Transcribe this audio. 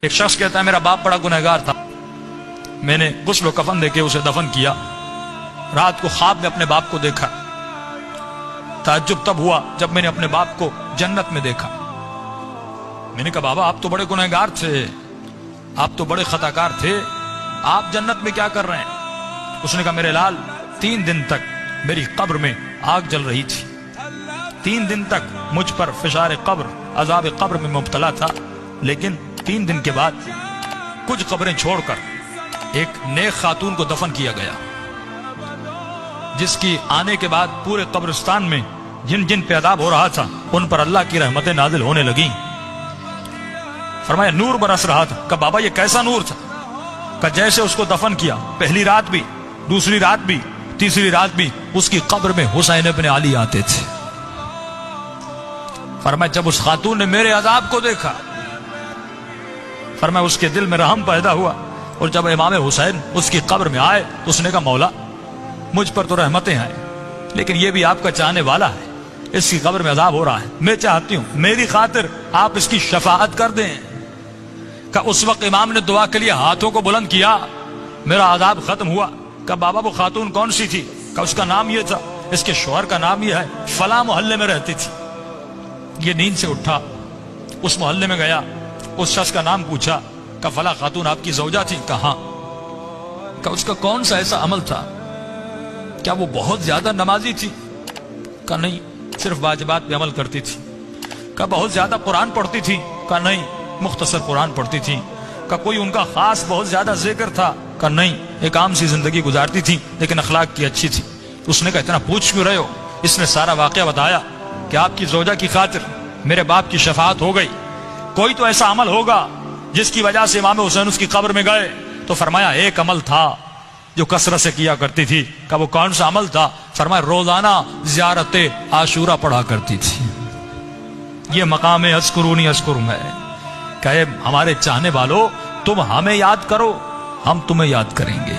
ایک شخص کہتا ہے میرا باپ بڑا گنہگار تھا، میں نے غسل و کفن دے کے اسے دفن کیا، رات کو خواب میں اپنے باپ کو دیکھا، تعجب تب ہوا جب میں نے اپنے باپ کو جنت میں دیکھا۔ میں نے کہا بابا آپ تو بڑے گنہگار تھے، آپ تو بڑے خطاکار تھے، آپ جنت میں کیا کر رہے ہیں؟ اس نے کہا میرے لال 3 دن تک میری قبر میں آگ جل رہی تھی، 3 دن تک مجھ پر فشار قبر عذاب قبر میں مبتلا تھا، لیکن 3 دن کے بعد کچھ قبریں چھوڑ کر ایک نیک خاتون کو دفن کیا گیا، جس کی آنے کے بعد پورے قبرستان میں جن جن پہ عذاب ہو رہا تھا ان پر اللہ کی رحمتیں نازل ہونے لگیں۔ فرمایا نور برس رہا تھا۔ کہ بابا یہ کیسا نور تھا؟ کہ جیسے اس کو دفن کیا پہلی رات بھی، دوسری رات بھی، تیسری رات بھی اس کی قبر میں حسین ابن علی آتے تھے۔ فرمایا جب اس خاتون نے میرے عذاب کو دیکھا، فرمایا اس کے دل میں رحم پیدا ہوا، اور جب امام حسین اس کی قبر میں آئے تو اس نے کہا مولا مجھ پر تو رحمتیں ہیں، لیکن یہ بھی آپ کا چاہنے والا ہے، اس کی قبر میں عذاب ہو رہا ہے، میں چاہتی ہوں میری خاطر آپ اس کی شفاعت کر دیں۔ کہ اس وقت امام نے دعا کے لیے ہاتھوں کو بلند کیا، میرا عذاب ختم ہوا۔ کہ بابا وہ خاتون کون سی تھی؟ کہ اس کا نام یہ تھا، اس کے شوہر کا نام یہ ہے، فلاں محلے میں رہتی تھی۔ یہ نیند سے اٹھا، اس محلے میں گیا، اس شخص کا نام پوچھا کہ فلاں خاتون آپ کی زوجہ تھی؟ کہاں؟ کہ اس کا کون سا ایسا عمل تھا؟ کیا وہ بہت زیادہ نمازی تھی؟ کہ نہیں، صرف واجبات پہ عمل کرتی تھی۔ کہ بہت زیادہ قرآن پڑھتی تھی؟ کہ نہیں، مختصر قرآن پڑھتی تھی۔ کہ کوئی ان کا خاص بہت زیادہ ذکر تھا؟ کہ نہیں، ایک عام سی زندگی گزارتی تھی لیکن اخلاق کی اچھی تھی۔ اس نے کہا اتنا پوچھ کیوں رہے ہو؟ اس نے سارا واقعہ بتایا کہ آپ کی زوجہ کی خاطر میرے باپ کی شفاعت ہو گئی، کوئی تو ایسا عمل ہوگا جس کی وجہ سے امام حسین اس کی قبر میں گئے۔ تو فرمایا ایک عمل تھا جو کثرت سے کیا کرتی تھی۔ کہ وہ کون سا عمل تھا؟ فرمایا روزانہ زیارت عاشورہ پڑھا کرتی تھی۔ یہ مقام اذکرونی اذکرکم ہے کہ ہمارے چاہنے والوں تم ہمیں یاد کرو، ہم تمہیں یاد کریں گے۔